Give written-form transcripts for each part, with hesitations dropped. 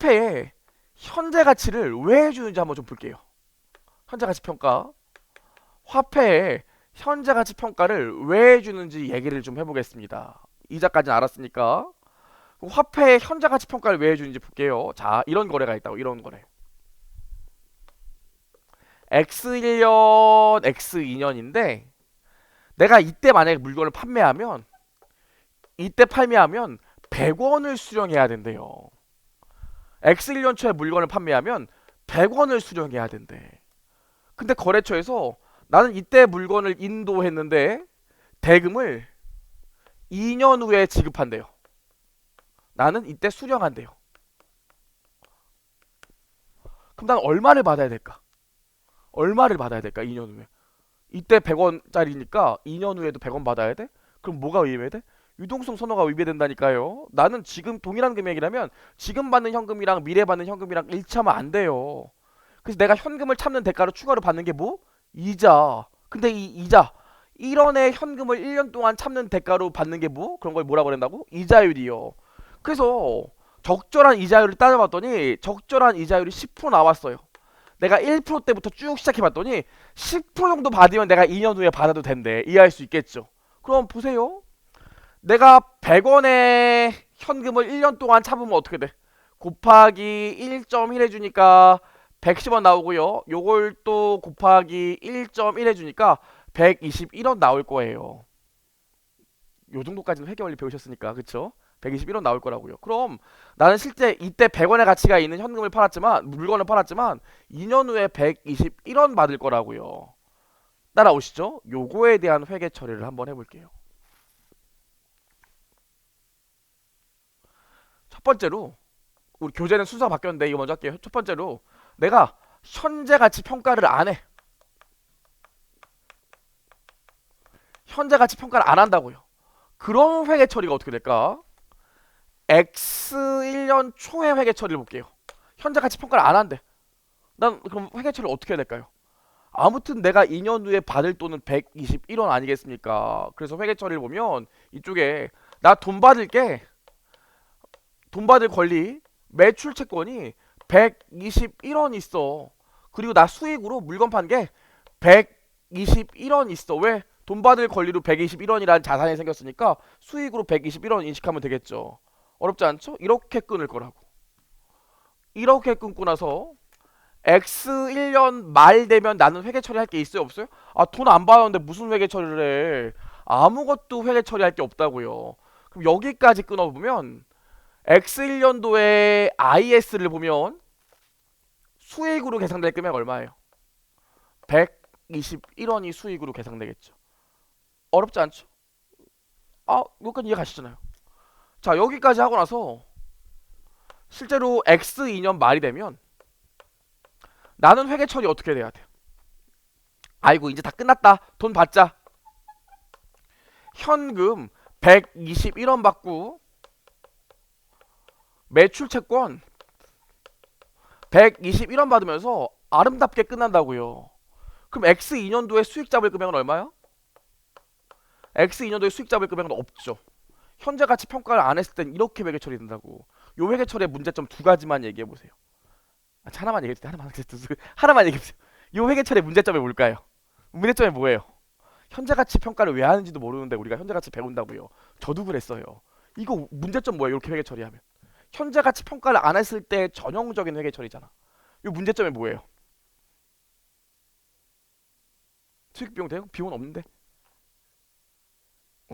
화폐의 현재 가치를 왜 해주는지 한번 좀 볼게요. 현재 가치 평가. 화폐의 현재 가치 평가를 왜 해주는지 얘기를 좀 해보겠습니다. 이자까지는 알았으니까. 화폐의 현재 가치 평가를 왜 해주는지 볼게요. 자, 이런 거래가 있다고. 이런 거래. X1년, X2년인데 내가 이때 만약에 물건을 판매하면 이때 판매하면 100원을 수령해야 된대요. X1년 초에 물건을 판매하면 100원을 수령해야 된대. 근데 거래처에서 나는 이때 물건을 인도했는데 대금을 2년 후에 지급한대요. 나는 이때 수령한대요. 그럼 난 얼마를 받아야 될까? 얼마를 받아야 될까? 2년 후에. 이때 100원짜리니까 2년 후에도 100원 받아야 돼? 그럼 뭐가 위배돼? 유동성 선호가 위배된다니까요. 나는 지금 동일한 금액이라면 지금 받는 현금이랑 미래 받는 현금이랑 일치하면 안 돼요. 그래서 내가 현금을 참는 대가로 추가로 받는 게 뭐? 이자. 근데 이 이자 1원의 현금을 1년 동안 참는 대가로 받는 게 뭐? 그런 걸 뭐라고 그런다고? 이자율이요. 그래서 적절한 이자율을 따져봤더니 적절한 이자율이 10% 나왔어요. 내가 1%대부터 쭉 시작해봤더니 10% 정도 받으면 내가 2년 후에 받아도 된대. 이해할 수 있겠죠? 그럼 보세요. 내가 100원의 현금을 1년 동안 참으면 어떻게 돼? 곱하기 1.1 해주니까 110원 나오고요. 요걸 또 곱하기 1.1 해주니까 121원 나올 거예요. 요 정도까지는 회계 원리 배우셨으니까 그쵸? 121원 나올 거라고요. 그럼 나는 실제 이때 100원의 가치가 있는 현금을 팔았지만 물건을 팔았지만 2년 후에 121원 받을 거라고요. 따라오시죠? 요거에 대한 회계 처리를 한번 해볼게요. 첫 번째로 우리 교재는 순서가 바뀌었는데 이거 먼저 할게요. 첫 번째로 내가 현재 가치 평가를 안 해. 현재 가치 평가를 안 한다고요. 그런 회계 처리가 어떻게 될까? X1년 초에 회계 처리를 볼게요. 현재 가치 평가를 안 한대. 난 그럼 회계 처리를 어떻게 해야 될까요? 아무튼 내가 2년 후에 받을 돈은 121원 아니겠습니까? 그래서 회계 처리를 보면 이쪽에 나 돈 받을게. 돈 받을 권리 매출 채권이 121원 있어. 그리고 나 수익으로 물건 판 게 121원 있어. 왜? 돈 받을 권리로 121원이라는 자산이 생겼으니까 수익으로 121원 인식하면 되겠죠. 어렵지 않죠? 이렇게 끊을 거라고. 이렇게 끊고 나서 X1년 말 되면 나는 회계 처리할 게 있어요? 없어요? 아, 돈 안 받았는데 무슨 회계 처리를 해? 아무것도 회계 처리할 게 없다고요. 그럼 여기까지 끊어보면 X1년도에 IS를 보면 수익으로 계산될 금액 얼마예요? 121원이 수익으로 계산되겠죠. 어렵지 않죠? 아, 여기까지 이해 가시잖아요. 자, 여기까지 하고 나서 실제로 X2년 말이 되면 나는 회계 처리 어떻게 돼야 돼? 아이고, 이제 다 끝났다. 돈 받자. 현금 121원 받고 매출 채권 121원 받으면서 아름답게 끝난다고요. 그럼 X2년도에 수익 잡을 금액은 얼마야? X2년도에 수익 잡을 금액은 없죠. 현재 가치 평가를 안 했을 땐 이렇게 회계 처리된다고. 요 회계 처리의 문제점 두 가지만 얘기해 보세요. 아, 하나만 얘기해 주세요. 하나만 얘기해 보세요. 요 회계 처리의 문제점이 뭘까요? 문제점이 뭐예요? 현재 가치 평가를 왜 하는지도 모르는데 우리가 현재 가치 배운다고요. 저도 그랬어요. 이거 문제점 뭐예요? 이렇게 회계 처리하면. 현재 가치 평가를 안 했을 때 전형적인 회계 처리잖아. 이 문제점이 뭐예요? 수익 비용 대고 비용은 없는데.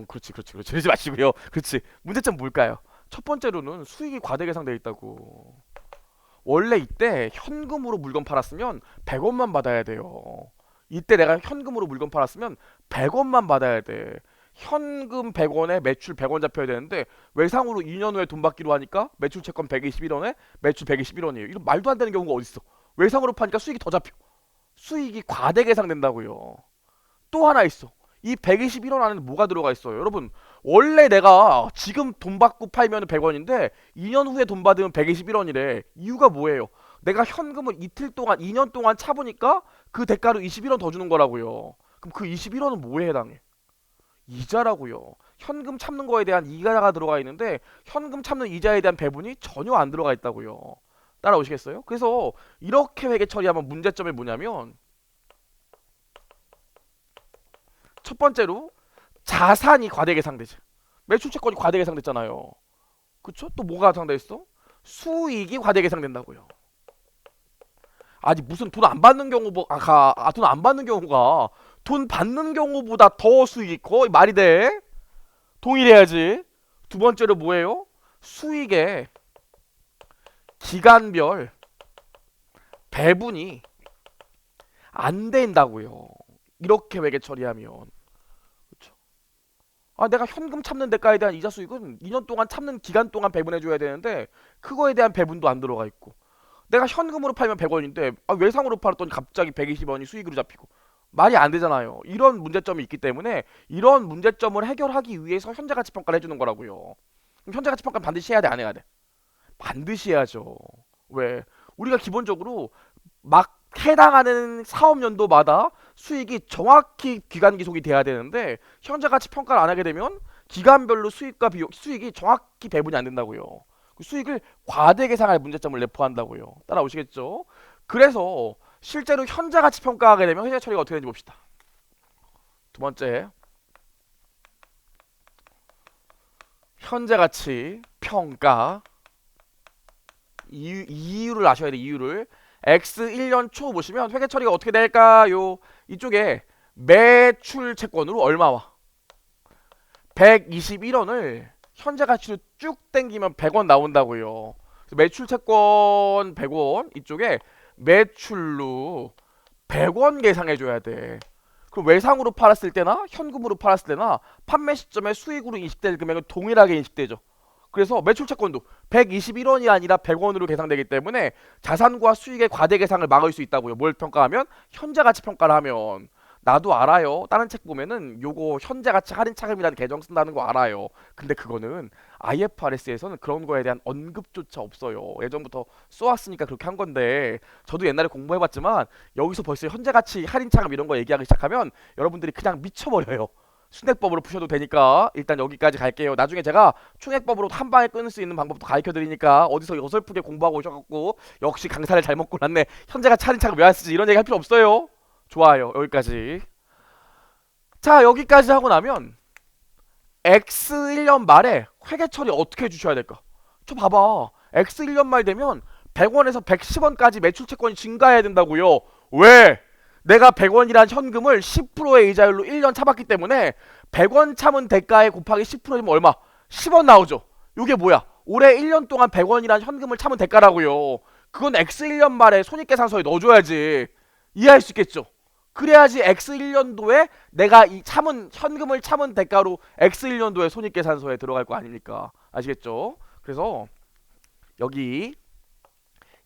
그렇지. 그러지 마시고요. 그렇지. 문제점 뭘까요? 첫 번째로는 수익이 과대 계상되어 있다고. 원래 이때 현금으로 물건 팔았으면 100원만 받아야 돼요. 이때 내가 현금으로 물건 팔았으면 100원만 받아야 돼. 현금 100원에 매출 100원 잡혀야 되는데 외상으로 2년 후에 돈 받기로 하니까 매출 채권 121원에 매출 121원이에요. 이런 말도 안 되는 경우가 어딨어. 외상으로 파니까 수익이 더 잡혀. 수익이 과대 계상된다고요. 또 하나 있어. 이 121원 안에는 뭐가 들어가 있어요? 여러분, 원래 내가 지금 돈 받고 팔면 100원인데 2년 후에 돈 받으면 121원이래. 이유가 뭐예요? 내가 현금을 이틀 동안 2년 동안 차보니까 그 대가로 21원 더 주는 거라고요. 그럼 그 21원은 뭐에 해당해? 이자라고요. 현금 참는 거에 대한 이자가 들어가 있는데 현금 참는 이자에 대한 배분이 전혀 안 들어가 있다고요. 따라오시겠어요? 그래서 이렇게 회계 처리하면 문제점이 뭐냐면 첫 번째로 자산이 과대계상되지. 매출채권이 과대계상됐잖아요. 그쵸? 또 뭐가 상대했어? 수익이 과대계상된다고요. 아니 무슨 돈 안 받는 돈 안 받는 경우가 돈 받는 경우보다 더 수익이 커? 말이 돼? 동일해야지. 두 번째로 뭐예요? 수익의 기간별 배분이 안 된다고요. 이렇게 회계 처리하면. 그쵸? 아, 내가 현금 참는 대가에 대한 이자 수익은 2년 동안 참는 기간 동안 배분해줘야 되는데 그거에 대한 배분도 안 들어가 있고 내가 현금으로 팔면 100원인데 외상으로 팔았더니 갑자기 120원이 수익으로 잡히고 말이 안 되잖아요. 이런 문제점이 있기 때문에 이런 문제점을 해결하기 위해서 현재가치평가를 해주는 거라고요. 그럼 현재가치평가는 반드시 해야 돼, 안 해야 돼? 반드시 해야죠. 왜? 우리가 기본적으로 막 해당하는 사업 연도마다 수익이 정확히 기간 기속이 돼야 되는데 현재가치 평가를 안 하게 되면 기간별로 수익과 비용, 수익이 정확히 배분이 안 된다고요. 그 수익을 과대 계상할 문제점을 내포한다고요. 따라오시겠죠? 그래서 실제로 현재가치 평가하게 되면 회계 처리가 어떻게 되는지 봅시다. 두 번째, 현재가치 평가 이유를 아셔야 돼. 이유를 X 1년 초 보시면 회계 처리가 어떻게 될까요? 이쪽에 매출 채권으로 얼마와 121원을 현재 가치로 쭉 땡기면 100원 나온다고요. 매출 채권 100원 이쪽에 매출로 100원 계상해 줘야 돼. 그럼 외상으로 팔았을 때나 현금으로 팔았을 때나 판매 시점에 수익으로 인식될 금액은 동일하게 인식되죠. 그래서 매출 채권도 121원이 아니라 100원으로 계산되기 때문에 자산과 수익의 과대 계상을 막을 수 있다고요. 뭘 평가하면? 현재 가치 평가를 하면. 나도 알아요. 다른 책 보면은 요거 현재 가치 할인 차감이라는 계정 쓴다는 거 알아요. 근데 그거는 IFRS에서는 그런 거에 대한 언급조차 없어요. 예전부터 써왔으니까 그렇게 한 건데 저도 옛날에 공부해봤지만 여기서 벌써 현재 가치 할인 차감 이런 거 얘기하기 시작하면 여러분들이 그냥 미쳐버려요. 순액법으로 푸셔도 되니까 일단 여기까지 갈게요. 나중에 제가 총액법으로 한 방에 끊을 수 있는 방법도 가르쳐 드리니까 어디서 어설프게 공부하고 오셔갖고 역시 강사를 잘못 골랐네. 현재가 차린차가 왜 안 쓰지 이런 얘기 할 필요 없어요. 좋아요. 여기까지. 자, 여기까지 하고 나면 X 1년 말에 회계 처리 어떻게 해주셔야 될까? 저 봐봐. X 1년 말 되면 100원에서 110원까지 매출 채권이 증가해야 된다고요. 왜? 내가 100원이란 현금을 10%의 이자율로 1년 참았기 때문에 100원 참은 대가에 곱하기 10%면 얼마? 10원 나오죠. 이게 뭐야? 올해 1년 동안 100원이란 현금을 참은 대가라고요. 그건 X 1년 말에 손익계산서에 넣어줘야지. 이해할 수 있겠죠? 그래야지 X 1년도에 내가 이 참은 현금을 참은 대가로 X 1년도에 손익계산서에 들어갈 거 아닙니까? 아시겠죠? 그래서 여기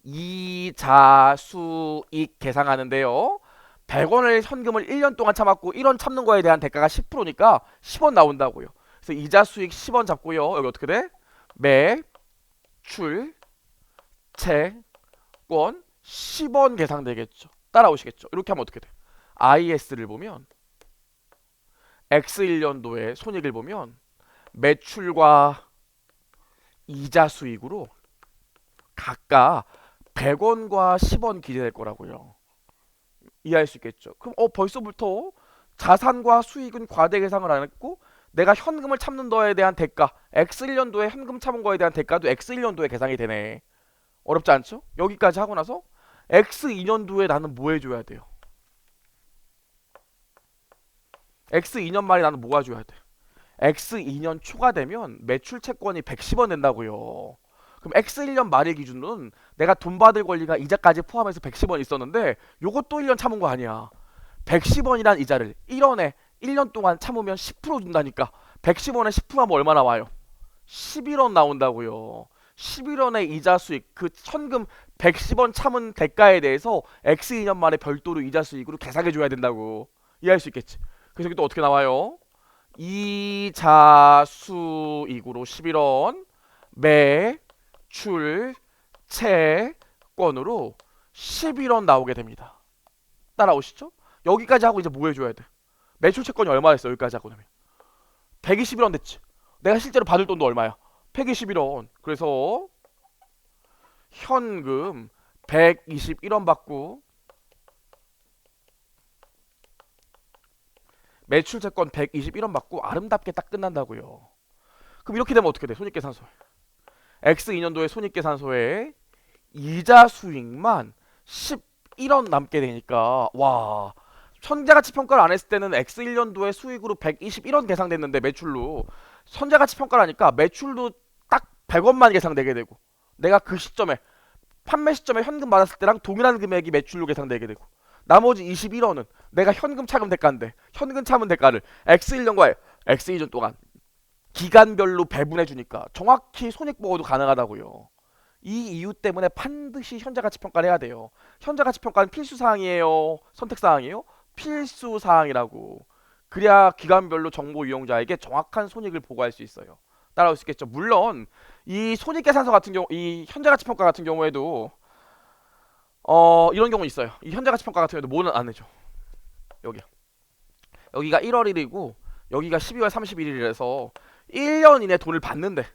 이자 수익 계상하는데요. 100원을 현금을 1년 동안 참았고 1원 참는 거에 대한 대가가 10%니까 10원 나온다고요. 그래서 이자 수익 10원 잡고요. 여기 어떻게 돼? 매출 채권 10원 계상되겠죠. 따라오시겠죠? 이렇게 하면 어떻게 돼? IS를 보면 X 1년도의 손익을 보면 매출과 이자 수익으로 각각 100원과 10원 기재될 거라고요. 이해할 수 있겠죠. 그럼 벌써부터 자산과 수익은 과대 계상을 안 했고 내가 현금을 참는 거에 대한 대가 X 1년도에 현금 참은 거에 대한 대가도 X 1년도에 계상이 되네. 어렵지 않죠? 여기까지 하고 나서 X 2년도에 나는 뭐 해줘야 돼요? X 2년 말에 나는 뭐 해줘야 돼? X 2년 초가 되면 매출 채권이 110원 된다고요. 그럼 X 1년 말일 기준으로는 내가 돈 받을 권리가 이자까지 포함해서 110원 있었는데 요것도 1년 참은 거 아니야. 110원이란 이자를 1원에 1년 동안 참으면 10% 준다니까 110원에 10% 하면 얼마 나와요? 11원 나온다고요. 11원의 이자 수익 그 현금 110원 참은 대가에 대해서 X 2년 만에 별도로 이자 수익으로 계산해 줘야 된다고. 이해할 수 있겠지. 그래서 여기 또 어떻게 나와요? 이자 수익으로 11원 매출 채권으로 11원 나오게 됩니다. 따라오시죠? 여기까지 하고 이제 뭐 해줘야 돼? 매출 채권이 얼마 됐어? 여기까지 하고 나면 121원 됐지. 내가 실제로 받을 돈도 얼마야? 121원. 그래서 현금 121원 받고 매출 채권 121원 받고 아름답게 딱 끝난다고요. 그럼 이렇게 되면 어떻게 돼? 손익계산서에 X2년도에 손익계산서에 이자 수익만 11원 남게 되니까 와, 현재가치 평가를 안 했을 때는 X1년도에 수익으로 121원 계상됐는데 매출로 현재가치 평가를 하니까 매출도 딱 100원만 계상되게 되고 내가 그 시점에 판매 시점에 현금 받았을 때랑 동일한 금액이 매출로 계상되게 되고 나머지 21원은 내가 현금 차금 대가인데 현금 차문 대가를 X1년과 X2년 동안 기간별로 배분해 주니까 정확히 손익 보고도 가능하다고요. 이 이유 때문에 반드시 현재가치 평가를 해야 돼요. 현재가치 평가는 필수 사항이에요, 선택 사항이에요? 필수 사항이라고. 그래야 기간별로 정보 이용자에게 정확한 손익을 보고할 수 있어요. 따라올 수 있겠죠. 물론 이 손익계산서 같은 경우, 이 현재가치 평가 같은 경우에도 이런 경우 있어요. 이 현재가치 평가 같은 경우에도 뭐는 안 해줘. 여기가 1월 1일이고 여기가 12월 31일이라서 1년 이내 돈을 받는데,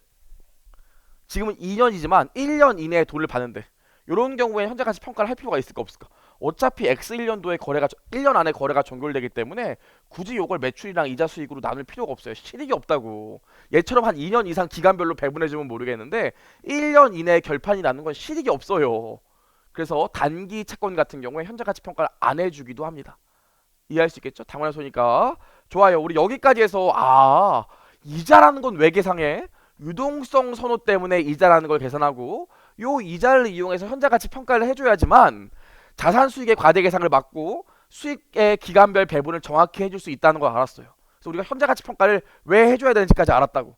지금은 2년이지만 1년 이내에 돈을 받는데 이런 경우에 현재가치 평가를 할 필요가 있을까 없을까? 어차피 X1년도에 거래가 1년 안에 거래가 종결되기 때문에 굳이 이걸 매출이랑 이자 수익으로 나눌 필요가 없어요. 실익이 없다고. 얘처럼 한 2년 이상 기간별로 배분해주면 모르겠는데 1년 이내에 결판이 나는 건 실익이 없어요. 그래서 단기 채권 같은 경우에 현재가치 평가를 안 해주기도 합니다. 이해할 수 있겠죠? 당연한 소니까. 좋아요. 우리 여기까지 해서 이자라는 건 왜 계상해? 유동성 선호 때문에 이자라는 걸 계산하고 요 이자를 이용해서 현재가치 평가를 해줘야지만 자산 수익의 과대 계상을 막고 수익의 기간별 배분을 정확히 해줄 수 있다는 걸 알았어요. 그래서 우리가 현재가치 평가를 왜 해줘야 되는지까지 알았다고.